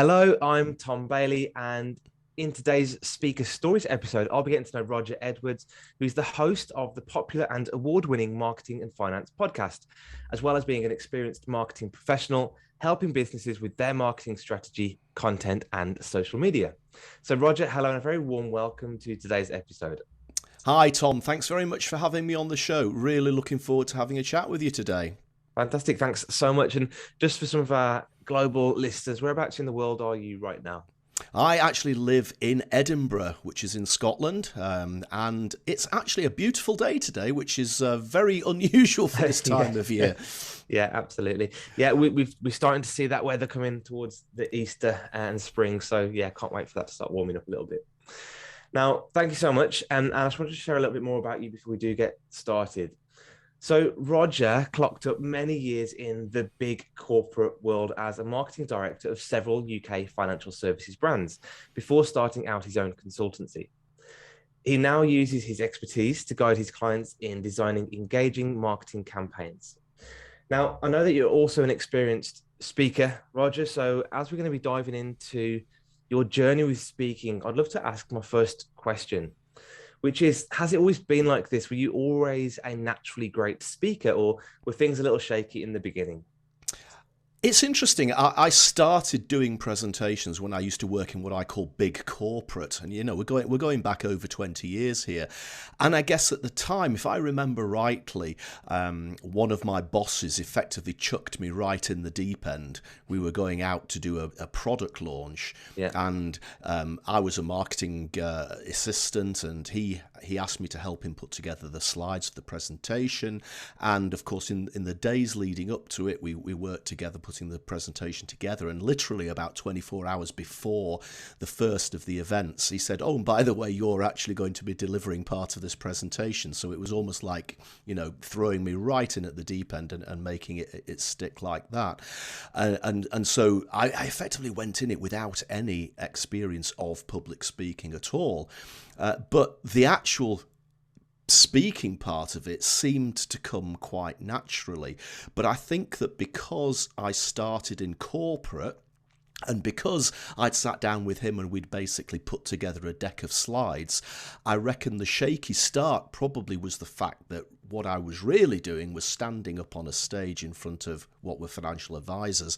Hello, I'm Tom Bailey, and in today's Speaker Stories episode, I'll be getting to know Roger Edwards, who's the host of the popular and award-winning marketing and finance podcast, as well as being an experienced marketing professional, helping businesses with their marketing strategy, content, and social media. So, Roger, hello, and a very warm welcome to today's episode. Hi, Tom. Thanks very much for having me on the show. Really looking forward to having a chat with you today. Fantastic, thanks so much. And just for some of our global listeners, whereabouts in the world are you right now? I actually live in Edinburgh, which is in Scotland, and it's actually a beautiful day today, which is very unusual for this time of year. Yeah, absolutely. Yeah, we're starting to see that weather coming towards the Easter and spring. So yeah, can't wait for that to start warming up a little bit. Now, thank you so much. And I just wanted to share a little bit more about you before we do get started. So Roger clocked up many years in the big corporate world as a marketing director of several UK financial services brands before starting out his own consultancy. He now uses his expertise to guide his clients in designing engaging marketing campaigns. Now, I know that you're also an experienced speaker, Roger. So as we're going to be diving into your journey with speaking, I'd love to ask my first question, which is, has it always been like this? Were you always a naturally great speaker, or were things a little shaky in the beginning? It's interesting. I started doing presentations when I used to work in what I call big corporate, and we're going back over 20 years here. And I guess at the time, if I remember rightly, one of my bosses effectively chucked me right in the deep end. We were going out to do a product launch, Yeah. and I was a marketing assistant, and he asked me to help him put together the slides for the presentation. And of course, in the days leading up to it, we worked together putting the presentation together, and literally about 24 hours before the first of the events, he said, "Oh, and by the way, you're actually going to be delivering part of this presentation." So it was almost like, throwing me right in at the deep end and making it stick like that. And so I effectively went in it without any experience of public speaking at all. But the actual speaking part of it seemed to come quite naturally. But I think that because I started in corporate, and because I'd sat down with him and we'd basically put together a deck of slides, I reckon the shaky start probably was the fact that what I was really doing was standing up on a stage in front of what were financial advisors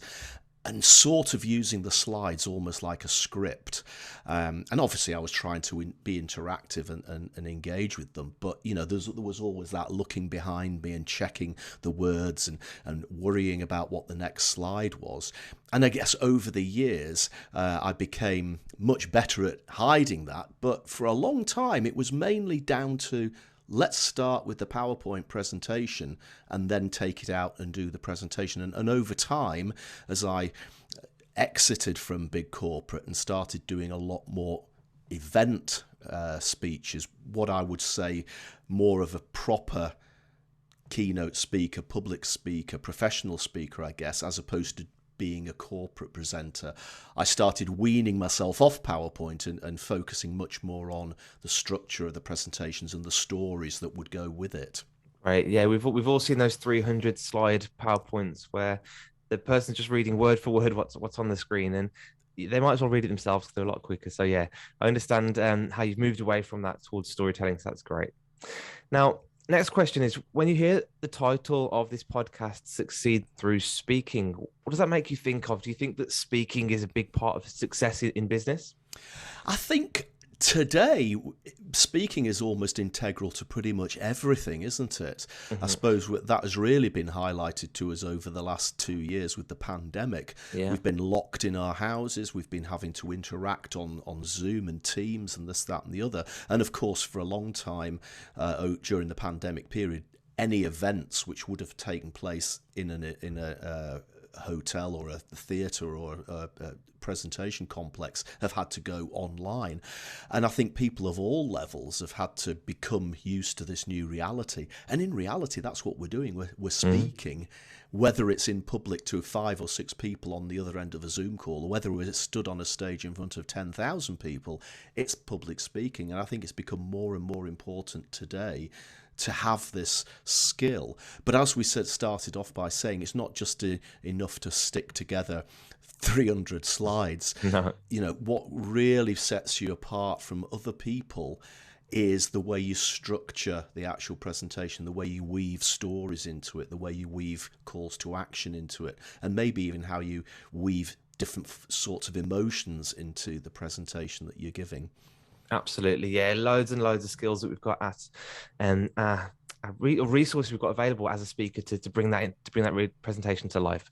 and sort of using the slides almost like a script. And obviously I was trying to be interactive and engage with them. But, there was always that looking behind me and checking the words and worrying about what the next slide was. And I guess over the years, I became much better at hiding that. But for a long time, it was mainly down to, let's start with the PowerPoint presentation and then take it out and do the presentation. And over time, as I exited from big corporate and started doing a lot more event speeches, what I would say more of a proper keynote speaker, public speaker, professional speaker, I guess, as opposed to being a corporate presenter, I started weaning myself off PowerPoint and focusing much more on the structure of the presentations and the stories that would go with it. Right. Yeah, we've all seen those 300 slide PowerPoints where the person's just reading word for word what's on the screen, and they might as well read it themselves because they're a lot quicker. So yeah, I understand how you've moved away from that towards storytelling. So that's great. Now, next question is, when you hear the title of this podcast, Succeed Through Speaking, what does that make you think of? Do you think that speaking is a big part of success in business? I think today, speaking is almost integral to pretty much everything, isn't it? I suppose that has really been highlighted to us over the last 2 years with the pandemic. Yeah. We've been locked in our houses. We've been having to interact on Zoom and Teams and this, that, and the other. And of course, for a long time during the pandemic period, any events which would have taken place in a hotel or a theatre or a presentation complex have had to go online. And I think people of all levels have had to become used to this new reality. And in reality, that's what we're doing. We're speaking, whether it's in public to 5 or 6 people on the other end of a Zoom call, or whether we're stood on a stage in front of 10,000 people, it's public speaking. And I think it's become more and more important today to have this skill. But as we started off by saying, it's not just enough to stick together 300 slides. No. What really sets you apart from other people is the way you structure the actual presentation, the way you weave stories into it, the way you weave calls to action into it, and maybe even how you weave different sorts of emotions into the presentation that you're giving. Absolutely, yeah. Loads and loads of skills that we've got at, and a resource we've got available as a speaker to bring that in, to bring that presentation to life.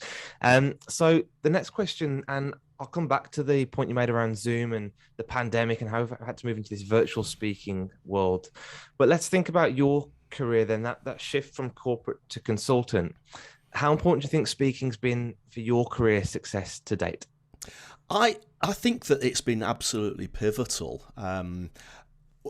So the next question, and I'll come back to the point you made around Zoom and the pandemic and how we've had to move into this virtual speaking world. But let's think about your career then, that shift from corporate to consultant. How important do you think speaking's been for your career success to date? I think that it's been absolutely pivotal.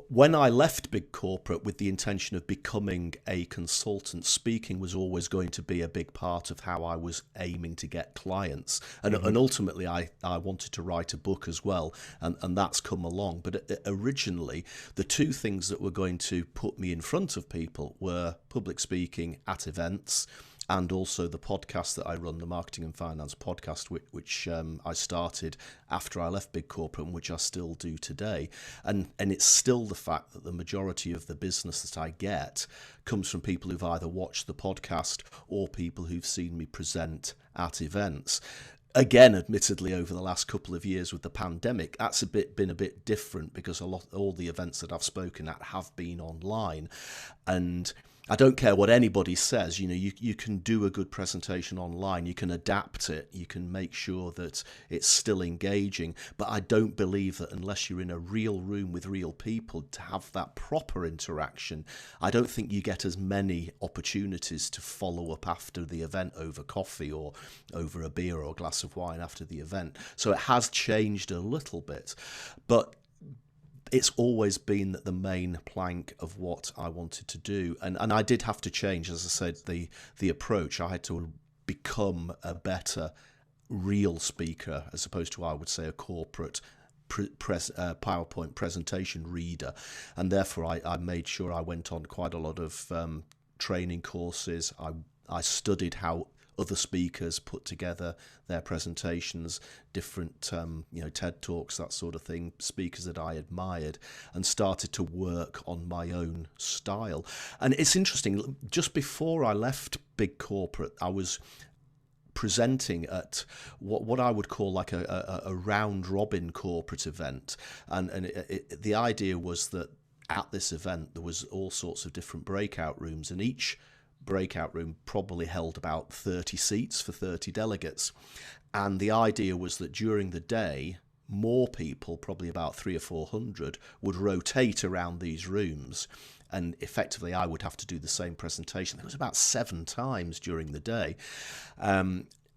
When I left big corporate with the intention of becoming a consultant, speaking was always going to be a big part of how I was aiming to get clients. And ultimately, I wanted to write a book as well, and that's come along. But originally, the two things that were going to put me in front of people were public speaking at events, and also the podcast that I run, the Marketing and Finance podcast, which I started after I left big corporate and which I still do today. And it's still the fact that the majority of the business that I get comes from people who've either watched the podcast or people who've seen me present at events. Again, admittedly, over the last couple of years with the pandemic, that's been a bit different because all the events that I've spoken at have been online. And I don't care what anybody says, you can do a good presentation online, you can adapt it, you can make sure that it's still engaging, but I don't believe that unless you're in a real room with real people to have that proper interaction, I don't think you get as many opportunities to follow up after the event over coffee or over a beer or a glass of wine after the event. So it has changed a little bit, but it's always been the main plank of what I wanted to do. And I did have to change, as I said, the approach. I had to become a better real speaker as opposed to, I would say, a corporate PowerPoint presentation reader. And therefore, I made sure I went on quite a lot of training courses. I studied how other speakers put together their presentations, different TED Talks, that sort of thing, speakers that I admired, and started to work on my own style. And it's interesting, just before I left big corporate, I was presenting at what I would call like a round robin corporate event, and the idea was that at this event there was all sorts of different breakout rooms, and each breakout room probably held about 30 seats for 30 delegates. And the idea was that during the day, more people, probably about 300 or 400, would rotate around these rooms. And effectively, I would have to do the same presentation. There was about 7 times during the day.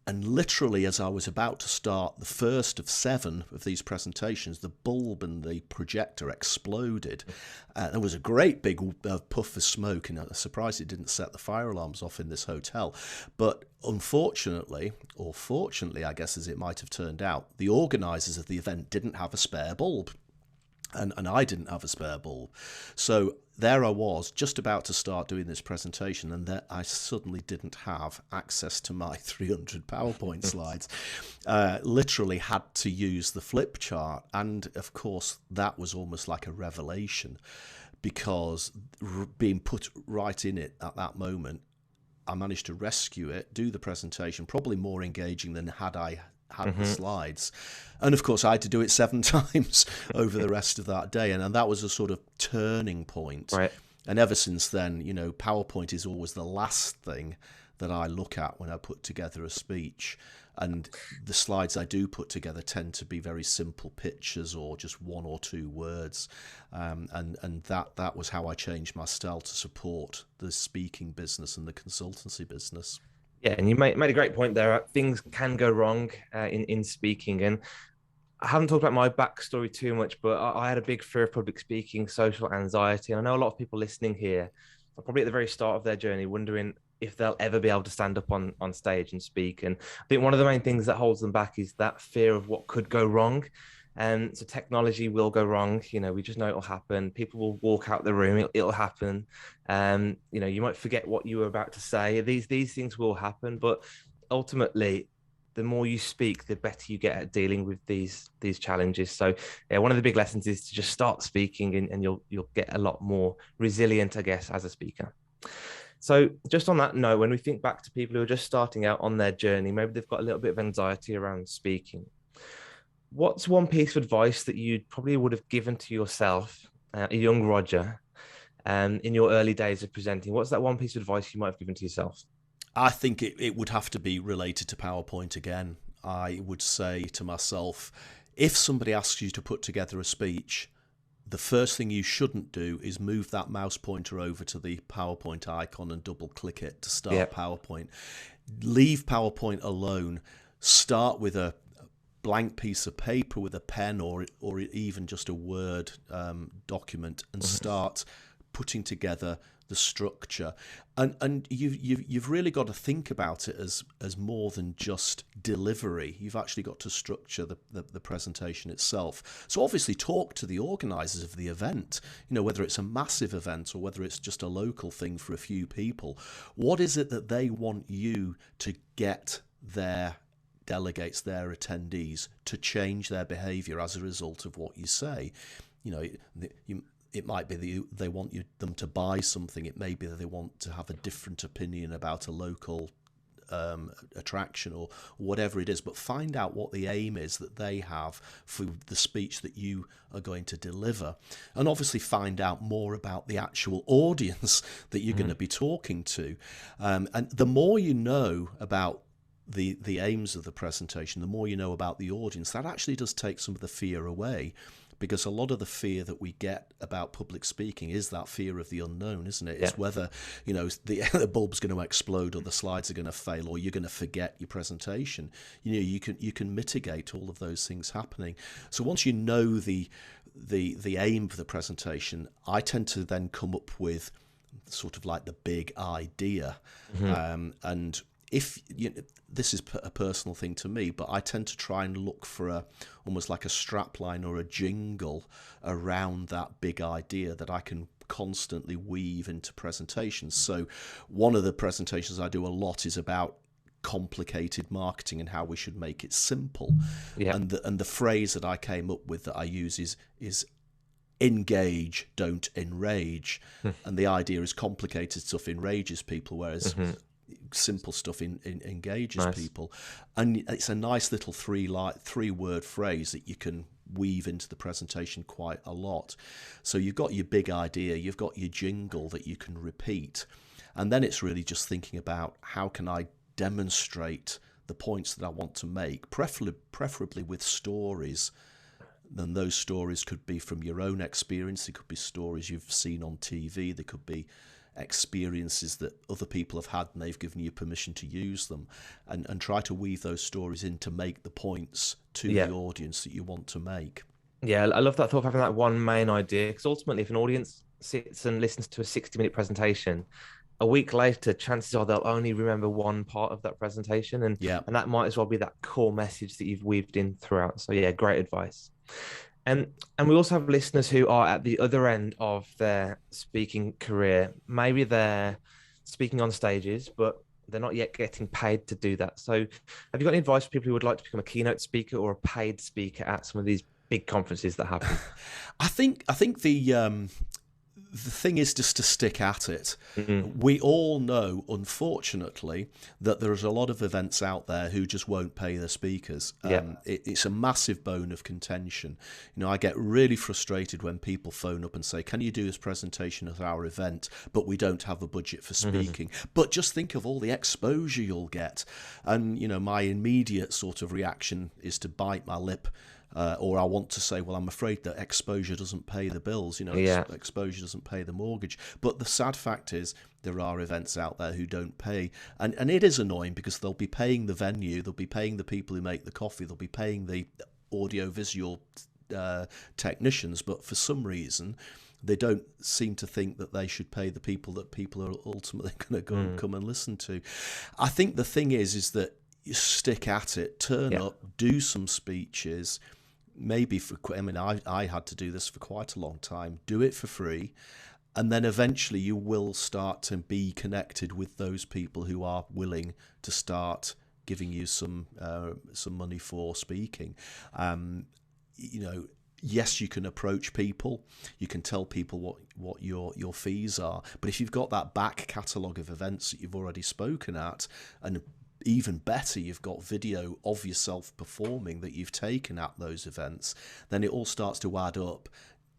And literally, as I was about to start the first of 7 of these presentations, the bulb and the projector exploded. There was a great big puff of smoke, and I'm surprised it didn't set the fire alarms off in this hotel. But unfortunately, or fortunately, I guess as it might have turned out, the organisers of the event didn't have a spare bulb. And I didn't have a spare bulb. So there I was, just about to start doing this presentation, and that I suddenly didn't have access to my 300 PowerPoint slides. Literally had to use the flip chart. And of course, that was almost like a revelation, because being put right in it at that moment, I managed to rescue it, do the presentation, probably more engaging than had I had the slides. And of course I had to do it 7 times over the rest of that day, and that was a sort of turning point. Right. And ever since then, PowerPoint is always the last thing that I look at when I put together a speech, and the slides I do put together tend to be very simple pictures or just 1 or 2 words, and that was how I changed my style to support the speaking business and the consultancy business. Yeah, and you made a great point there. Things can go wrong in speaking, and I haven't talked about my backstory too much, but I had a big fear of public speaking, social anxiety, and I know a lot of people listening here are probably at the very start of their journey, wondering if they'll ever be able to stand up on stage and speak. And I think one of the main things that holds them back is that fear of what could go wrong. And so technology will go wrong. We just know it'll happen. People will walk out the room. It'll happen. You might forget what you were about to say. These things will happen, but ultimately, the more you speak, the better you get at dealing with these challenges. So, yeah, one of the big lessons is to just start speaking, and you'll get a lot more resilient, I guess, as a speaker. So, just on that note, when we think back to people who are just starting out on their journey, maybe they've got a little bit of anxiety around speaking. What's one piece of advice that you probably would have given to yourself, a young Roger, in your early days of presenting? What's that one piece of advice you might have given to yourself? I think it would have to be related to PowerPoint again. I would say to myself, if somebody asks you to put together a speech, the first thing you shouldn't do is move that mouse pointer over to the PowerPoint icon and double click it to start PowerPoint. Leave PowerPoint alone. Start with a blank piece of paper with a pen or even just a Word document and start putting together the structure. And you've really got to think about it as more than just delivery. You've actually got to structure the presentation itself. So obviously talk to the organisers of the event, whether it's a massive event or whether it's just a local thing for a few people. What is it that they want you to get their delegates, their attendees, to change their behaviour as a result of what you say? It might be that they want them to buy something. It may be that they want to have a different opinion about a local attraction or whatever it is. But find out what the aim is that they have for the speech that you are going to deliver. And obviously find out more about the actual audience that you're going to be talking to. And the more you know about the aims of the presentation, the more you know about the audience, that actually does take some of the fear away. Because a lot of the fear that we get about public speaking is that fear of the unknown, isn't it? It's whether, the bulb's going to explode or the slides are going to fail or you're going to forget your presentation. You can mitigate all of those things happening. So once you know the aim of the presentation, I tend to then come up with sort of like the big idea. And if this is a personal thing to me, but I tend to try and look for almost like a strapline or a jingle around that big idea that I can constantly weave into presentations. So one of the presentations I do a lot is about complicated marketing and how we should make it simple. And the phrase that I came up with that I use is engage, don't enrage. And the idea is complicated stuff enrages people, whereas simple stuff engages people. And it's a nice little three-word phrase that you can weave into the presentation quite a lot. So you've got your big idea, you've got your jingle that you can repeat, and then it's really just thinking about how can I demonstrate the points that I want to make, preferably with stories. Then those stories could be from your own experience, they could be stories you've seen on TV, they could be experiences that other people have had and they've given you permission to use them, and try to weave those stories in to make the points to the audience that you want to make. Yeah, I love that thought of having that one main idea, because ultimately if an audience sits and listens to a 60-minute presentation, a week later, chances are they'll only remember one part of that presentation, and that might as well be that core message that you've weaved in throughout. So yeah, great advice. And we also have listeners who are at the other end of their speaking career. Maybe they're speaking on stages, but they're not yet getting paid to do that. So have you got any advice for people who would like to become a keynote speaker or a paid speaker at some of these big conferences that happen? I think the thing is just to stick at it. We all know, unfortunately, that there's a lot of events out there who just won't pay their speakers. It's a massive bone of contention. I get really frustrated when people phone up and say, can you do this presentation at our event, but we don't have a budget for speaking. But just think of all the exposure you'll get. And, my immediate sort of reaction is to bite my lip. Or I want to say, well, I'm afraid that exposure doesn't pay the bills, exposure doesn't pay the mortgage. But the sad fact is there are events out there who don't pay. And it is annoying because they'll be paying the venue, they'll be paying the people who make the coffee, they'll be paying the audio-visual technicians, but for some reason they don't seem to think that they should pay the people that people are ultimately going to come and listen to. I think the thing is that you stick at it, turn up, do some speeches, maybe for, I mean, I had to do this for quite a long time. Do it for free, and then eventually you will start to be connected with those people who are willing to start giving you some money for speaking. You know, yes, you can approach people, you can tell people what your fees are, but if you've got that back catalogue of events that you've already spoken at, and even better, you've got video of yourself performing that you've taken at those events, then it all starts to add up.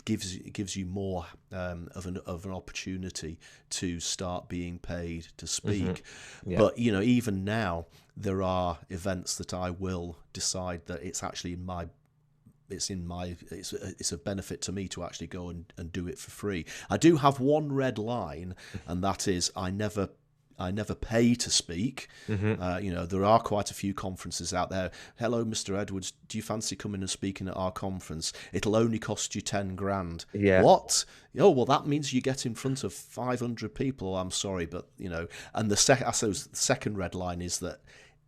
Gives you more of an opportunity to start being paid to speak. Yeah. But you know, even now there are events that I will decide that it's actually it's a benefit to me to actually go and do it for free. I do have one red line, and that is I never pay to speak. You know, there are quite a few conferences out there. Hello, Mr. Edwards, do you fancy coming and speaking at our conference? It'll only cost you 10 grand. Yeah. What? Oh, well, that means you get in front of 500 people. I'm sorry, but, you know, and the second red line is that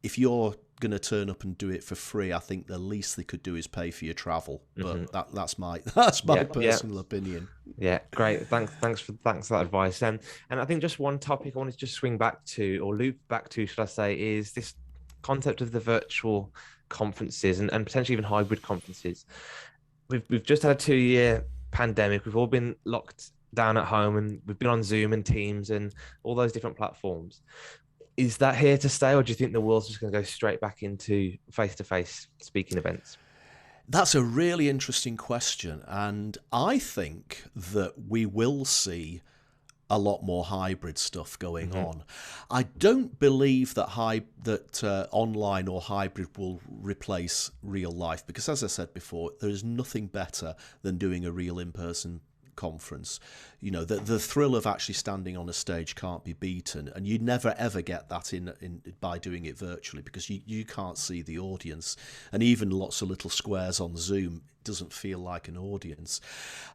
if you're going to turn up and do it for free, I think the least they could do is pay for your travel. But that's my personal opinion. Yeah, great. Thanks for that advice. And I think just one topic I wanted to just swing back to, or loop back to, should I say, is this concept of the virtual conferences and potentially even hybrid conferences. We've just had a 2-year pandemic. We've all been locked down at home, and we've been on Zoom and Teams and all those different platforms. Is that here to stay, or do you think the world's just going to go straight back into face-to-face speaking events? That's a really interesting question, and I think that we will see a lot more hybrid stuff going on. I don't believe that online or hybrid will replace real life, because as I said before, there is nothing better than doing a real in-person conference. You know, the thrill of actually standing on a stage can't be beaten, and you never ever get that in by doing it virtually, because you can't see the audience, and even lots of little squares on Zoom doesn't feel like an audience.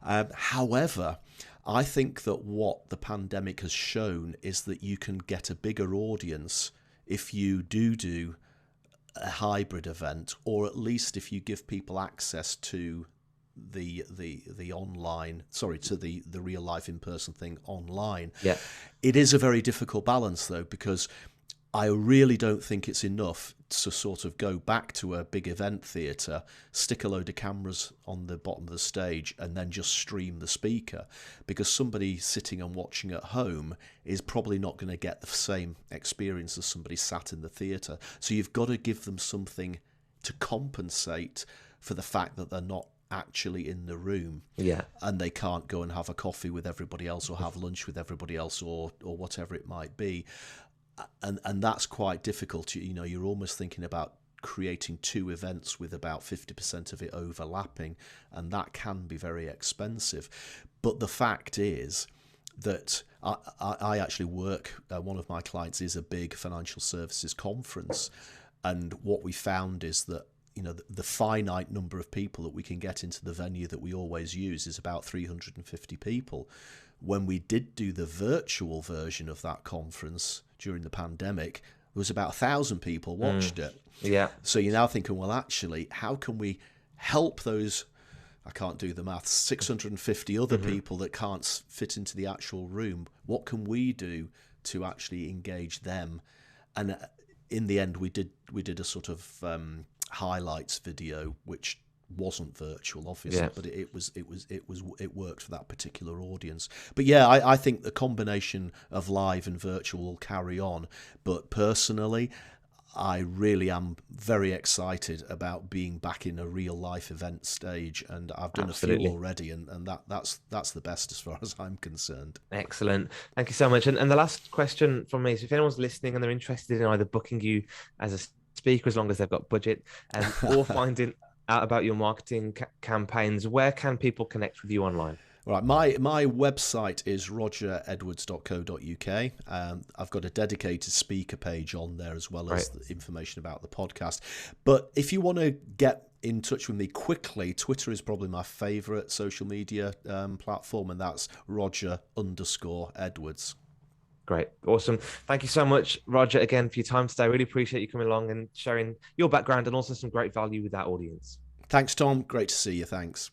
However, I think that what the pandemic has shown is that you can get a bigger audience if you do a hybrid event, or at least if you give people access to the online, to the real life in-person thing online. Yeah. It is a very difficult balance, though, because I really don't think it's enough to sort of go back to a big event theatre, stick a load of cameras on the bottom of the stage, and then just stream the speaker, because somebody sitting and watching at home is probably not going to get the same experience as somebody sat in the theatre. So you've got to give them something to compensate for the fact that they're not actually in the room, and they can't go and have a coffee with everybody else, or have lunch with everybody else, or whatever it might be, and that's quite difficult. You know, you're almost thinking about creating 2 events with about 50% of it overlapping, and that can be very expensive. But the fact is that I actually work, one of my clients is a big financial services conference, and what we found is that, you know, the finite number of people that we can get into the venue that we always use is about 350 people. When we did do the virtual version of that conference during the pandemic, there was about 1,000 people watched it. Yeah. So you're now thinking, well, actually, how can we help those, I can't do the maths, 650 other people that can't fit into the actual room? What can we do to actually engage them? And in the end, we did a sort of highlights video, which wasn't virtual, obviously, but it worked for that particular audience. But yeah, I think the combination of live and virtual will carry on. But personally, I really am very excited about being back in a real life event stage, and I've done a few already, and that's the best as far as I'm concerned. Excellent. Thank you so much. And the last question from me is, if anyone's listening and they're interested in either booking you as a speaker, as long as they've got budget, or finding out about your marketing campaigns, where can people connect with you online? Right, my website is rogeredwards.co.uk. I've got a dedicated speaker page on there, as well as the information about the podcast. But if you want to get in touch with me quickly, Twitter is probably my favourite social media platform, and that's Roger_Edwards. Great. Awesome. Thank you so much, Roger, again, for your time today. I really appreciate you coming along and sharing your background, and also some great value with that audience. Thanks, Tom. Great to see you. Thanks.